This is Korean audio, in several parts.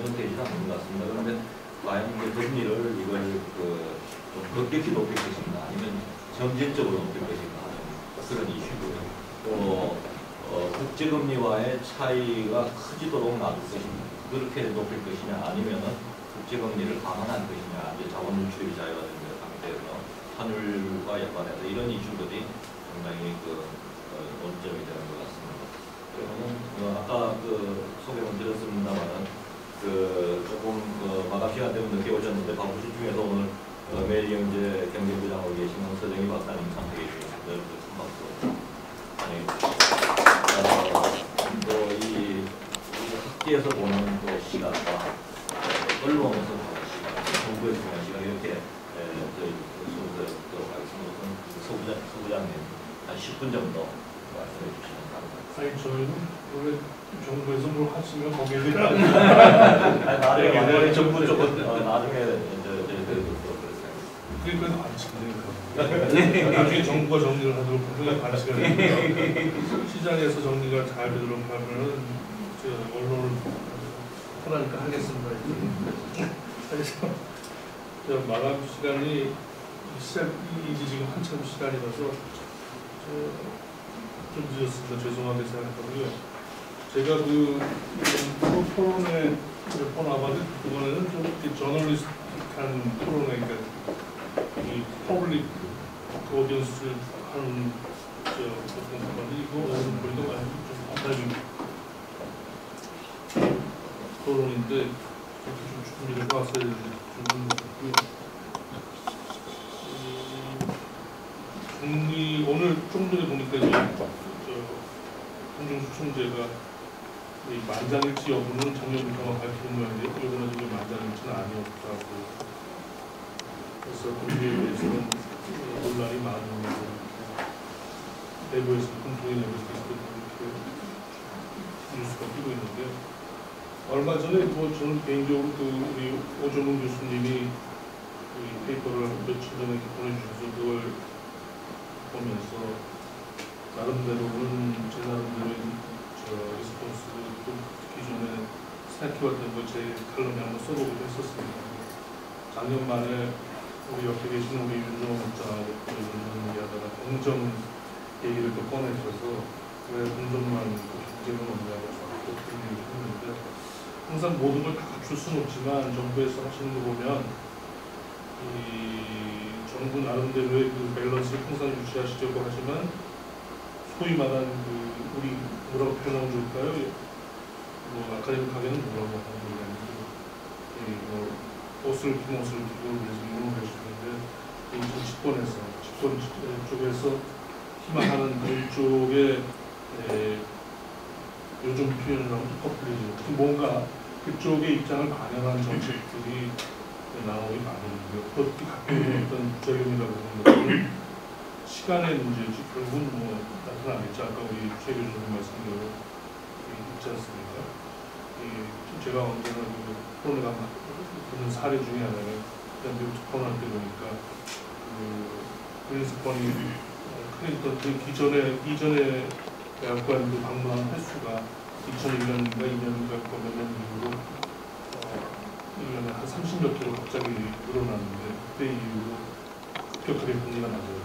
정도는 되지 않는 것 같습니다. 그런데 과연 이제 금리를 이걸 좀 급격히 높일 것인가 아니면 점진적으로 높일 것인가 하는 그런 이슈고요. 또 국제금리와의 차이가 크지도록 놔둘 것인가 그렇게 높일 것이냐 아니면은 국제금리를 감안할 것이냐 이제 자원 유출이 자유화된 상태에서 환율과 연관해서 이런 이슈들이 상당히 논점이 되는 것 같습니다. 그러면 아까 소개를 드렸습니다만은 조금 마감 시간 때문에 늦게 오셨는데 바쁘신 중에서 오늘 매일경제 경제부장으로 계시는 서정희 박사님 참석해 주셨습니다. 여러분들 큰 박수. 또 이 학계에서 보는 시각과 언론에서 보는 시각, 정부에서 보는 시각 이렇게 저희 순서에 듣도록 하겠습니다. 우선 서부장님 한 10분 정도 말씀해 주시면 감사합니다. 아니 저희는 원래 정부에서 뭘 하시면 거기에 나중에 정부 쪽은 나중에 그러니까 안 시키니까 나중에 정부가 정리를 하도록 그러니까 안 시키니까 시장에서 정리가 잘 되도록 하면은 언론을 하라니까 하겠습니다. 그래서 마감 시간이 시작이지 지금 한참 시간이라서 좀 늦었습니다. 죄송하게 생각하고요. 제가 토론회 몇 번 와봤는데 그번에는 좀 저널리스트한 토론회, 그러니까 이 퍼블릭 오디언스 하는 어떤 사람이 이거 오늘 보니까 많이 좀 반달인 토론인데 좀 준비를 해왔어야 되는데 좀 늦었고요. 오늘 좀 전에 보니까 홍준수 총재가 만장일치 여부는 작년부터 밝히는 모양인데 이번에 지금 만장일치는 아니었다고 그래서 거기에 대해서는 논란이 많은 내부에서 공통의 내부에서 이렇게 뉴스가 뛰고 있는데요. 얼마 전에 저는 개인적으로 우리 오정훈 교수님이 이 페이퍼를 며칠 전에 보내주셔서 그걸 보면서 나름대로는 제 나름대로의 리스폰스 기존에 생각해왔던 걸 제 칼럼에 한번 써보기도 했었습니다. 작년 말에 우리 옆에 계신 우리 윤정호 목사하고 이런 얘기하다가 공정 얘기를 또 꺼내셔서 왜 공정만 경쟁은 없냐고 저한테 그런 얘기를 했는데 항상 모든 걸 다 갖출 수는 없지만 정부에서 하시는 거 보면 이 정부 나름대로의 밸런스를 항상 유지하시려고 하지만 소위 말하는 우리 뭐라고 표현하면 좋을까요? 아카데믹하게는 뭐라고 하는 모르겠는데 옷을 입고 옷을 입고 물론 해주는데 이 정치권에서 집권 쪽에서 희망하는 그쪽에 요즘 표현을 하면 퍼플리즘 뭔가 그쪽의 입장을 반영한 정책들이 나오기 마련이고요. 그것도 갖고 있는 어떤 부작용이라고 하는 것들은 시간의 문제지 결국은 나타나겠죠. 아까 우리 최 교수님 말씀대로 있지 않습니까? 제가 언제나 코로나가 그런 사례 중에 하나가 미국 코로나 때 보니까 클린스펀이 클린턴 이전에 대학관 방문한 횟수가 2001년인가 2년인가 몇 년 이후로 1년에 한 30몇 킬로 갑자기 늘어났는데 그때 이후로 급격하게 금리가 낮아요.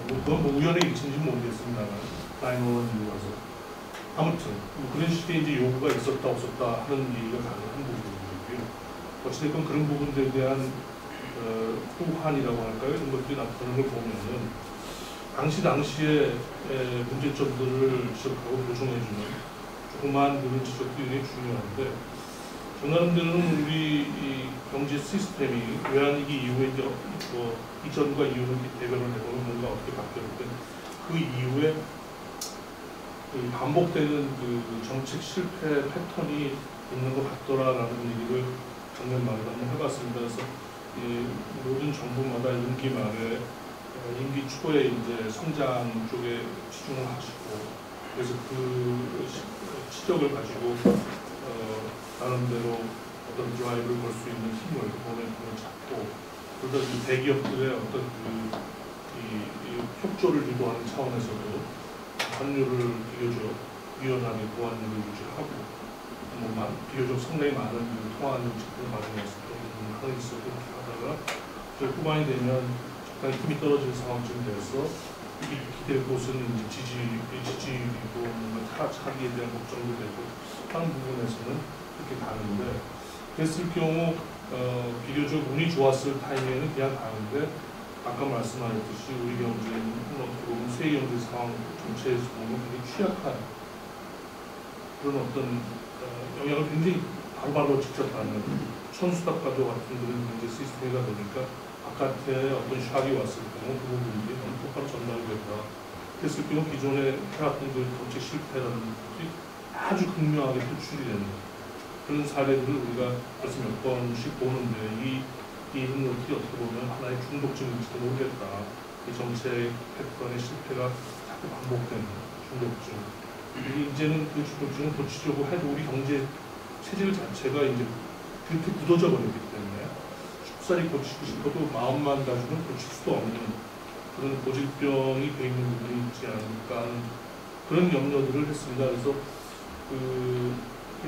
그건 우연의 일치인지 모르겠습니다만 9/11 이후 와서 아무튼 그런 식의 이제 요구가 있었다 없었다 하는 얘기가 가능한 부분이고요. 어찌됐건 그런 부분들에 대한 호환이라고 할까요? 이런 것들이 나타나는 걸 보면은 당시에 문제점들을 지적하고 보충해주는 조그마한 그런 지적도 굉장히 중요한데 저 나름대로는 우리 이 경제 시스템이 외환위기 이후에 이제 이전과 이후는 대변을 해보면 뭔가 어떻게 바뀌었든 그 이후에 반복되는 정책 실패 패턴이 있는 것 같더라라는 얘기를 작년 말에 한번 해봤습니다. 그래서 모든 정부마다 임기 말에 임기 초에 이제 성장 쪽에 치중을 하시고 그래서 그 시적을 가지고 나름대로 어떤 드라이브를 걸 수 있는 힘을 보내품을 잡고 그러다 이 대기업들의 어떤 이 협조를 유도하는 차원에서도 환율을 비교적 유연하게 보완율을 유지하고 비교적 상당히 많은 그 통화하는 측들 과정에서 하나 있었고 하다가 후반이 되면 적당히 힘이 떨어지는 상황쯤 돼서 기댈 곳은 이제 지지율이고 뭔가 차기에 대한 걱정도 되고 하는 부분에서는 그렇게 가는데 그랬을 경우 비교적 운이 좋았을 타이밍에는 그냥 가는데 아까 말씀하셨듯이 우리 경제는 어떻게 보면 세계 경제 상황 전체에서 보면 굉장히 취약한 그런 어떤 영향을 굉장히 바로바로 직접 받는 천수답과도 같은 그런 경제 시스템이다 보니까 바깥에 어떤 샥이 왔을 경우 그 부분이 너무 똑바로 전달이 된다. 그랬을 경우 기존에 해왔던 그 정책 실패라는 것이 아주 극명하게 표출이 되는 그런 사례들을 우리가 벌써 몇 번씩 보는데 이 능력이 어떻게 보면 하나의 중독증일지도 모르겠다. 이 정책 패턴의 실패가 자꾸 반복되는 중독증. 이제는 그 중독증을 고치려고 해도 우리 경제 체질 자체가 이제 그렇게 굳어져 버렸기 때문에 쉽사리 고치고 싶어도 마음만 가지고는 고칠 수도 없는 그런 고질병이 돼 있는 부분이 있지 않을까 하는 그런 염려들을 했습니다. 그래서 그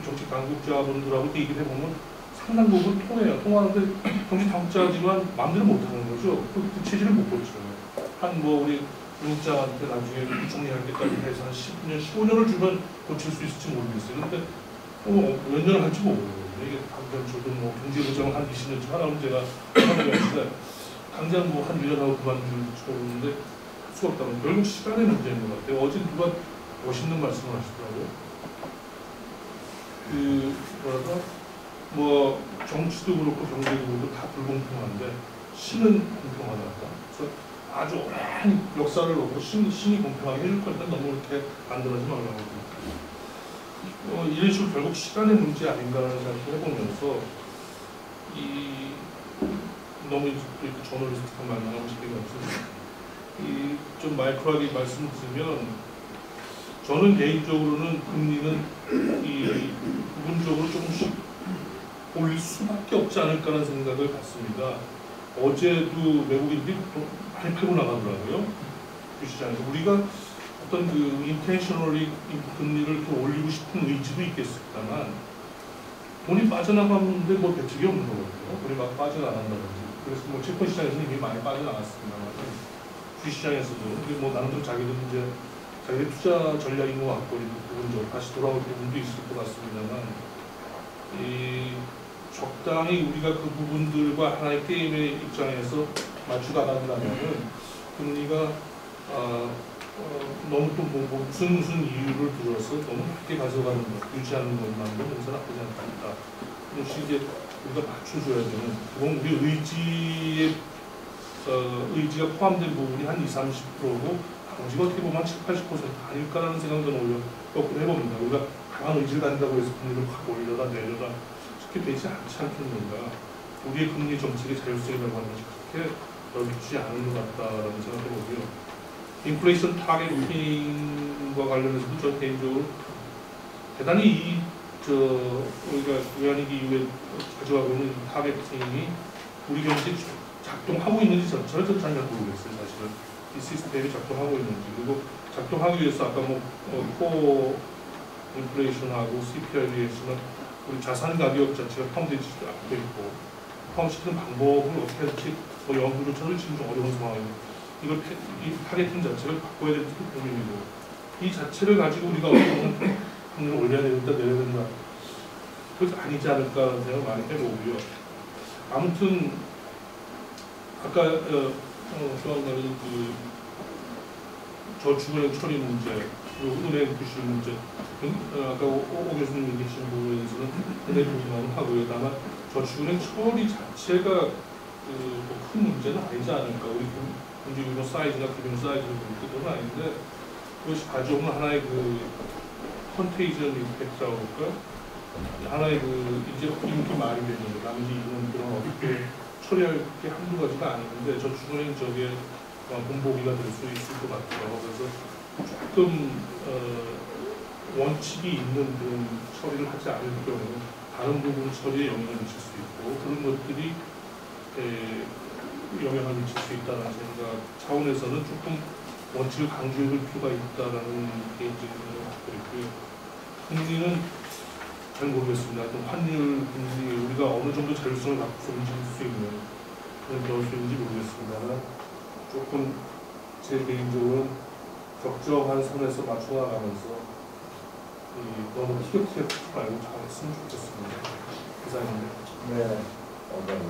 정치 당국자분들하고 얘기를 해보면 상당 부분 통하는데 정치 당국자지만 마음대로 못하는 거죠. 그 체질을 못 고쳐요. 한 뭐 우리 당국자한테 나중에 정리할 때까지 해서 한 10년, 15년을 주면 고칠 수 있을지 모르겠어요. 근데 몇 년을 할지 모르거든요. 이게 당장 저도 뭐 경제부장을 한 20년쯤 하라면 제가 하는 게 아닌데 당장 뭐 한 1년 하고 그만두는지 모르는데 할 수가 없다면 결국 시간의 문제인 것 같아요. 어제 누가 멋있는 말씀을 하시더라고요. 그 뭐랄까 뭐 정치도 그렇고 경제도 그렇고 다 불공평한데 신은 공평하다. 그래서 아주 오랜 역사를 놓고 신이 공평하게 해줄 거니까 너무 이렇게 만들어지 말라고. 이런 식으로 결국 시간의 문제 아닌가라는 생각을 해보면서 너무 이렇게 저널리스트한 말만 하고 싶은 게 없어요. 좀 마이크로하게 말씀드리면 저는 개인적으로는 금리는 부분적으로 조금씩 올릴 수밖에 없지 않을까라는 생각을 갖습니다. 어제도 외국인들이 많이 팔고 나가더라고요. 주시장에서 우리가 어떤 그 인텐셔널리 금리를 더 올리고 싶은 의지도 있겠습니다만 돈이 빠져나가는데 뭐 대책이 없는 거거든요. 돈이 막 빠져나간다든지. 그래서 뭐 채권 시장에서는 이미 많이 빠져나갔습니다만 주시장에서도 뭐 나름대로 자기들 이제 자기들 투자 전략인 것 같고 부분적으로 다시 돌아올 부분도 있을 것 같습니다만 적당히 우리가 그 부분들과 하나의 게임의 입장에서 맞추가다보면은 금리가 너무 또 뭐 무슨 이유를 들어서 너무 낮게 가져가는 것, 유지하는 것만으로 용서 나쁘지 않다. 그것이 이제 우리가 맞춰줘야 되는 그건 우리 의지가 포함된 부분이 한 20-30%고 나머지가 어떻게 보면 70-80% 아닐까라는 생각은 오히려 거꾸로 해봅니다. 우리가 강한 의지를 가진다고 해서 금리를 확 올려다 내려다 그렇게 되지 않지 않겠는가. 우리의 금리 정책의 자율성이라고 하는 것이 그렇게 넓지 않은 것 같다라는 생각을 해보고요. 인플레이션 타겟팅과 관련해서도 저 개인적으로 대단히 우리가 외환위기 이후에 가져가고 있는 타겟팅이 우리 경제에 작동하고 있는지 저는 잘 모르겠어요. 사실은 이 시스템이 작동하고 있는지. 그리고 작동하기 위해서 아까 코 인플레이션하고 CPI에 비해서는 우리 자산 가격 자체가 포함되지 않고 있고 포함시키는 방법을 어떻게 할지 연구조차도 지금 좀 어려운 상황입니다. 이 타겟팅 자체를 바꿔야 될지도 고민이고 이 자체를 가지고 우리가 어떤 금리를 올려야 된다 내려야 된다 그것이 아니지 않을까라는 생각을 많이 해보고요. 아무튼 아까 그 저축은행 처리 문제 그리고 은행 부실 문제 아까 오 교수님 얘기하신 부분에서는 굉장히 동의만 하고요. 다만 저축은행 처리 자체가 큰 문제는 아니지 않을까. 우리 경제 규모 사이즈나 금융 사이즈를 볼 때는 아닌데 그것이 가져오는 하나의 그 컨테이전 임팩트라고 할까? 하나의 이제 이렇게 말이 되는 거예요. 남지 이런 그런 어떻게 처리할 게 한두 가지가 아니는데 저축은행 저게 본보기가 될 수 있을 것 같아요. 그래서 조금 원칙이 있는 그런 처리를 하지 않을 경우 다른 부분 처리에 영향을 미칠 수 있고 그런 것들이 영향을 미칠 수 있다는 생각 차원에서는 조금 원칙을 강조해 볼 필요가 있다는 개인적인 생각을 갖고 있고요. 금리는 잘 모르겠습니다. 또 환율 금리 우리가 어느 정도 자율성을 갖고서 움직일 수 있는 그런 변수인지 모르겠습니다만 조금 제 개인적으로는 적정한 선에서 맞춰 나가면서 너무 티격태격 말고 잘했으면 좋겠습니다. 이상입니다. 네, 감사합니다.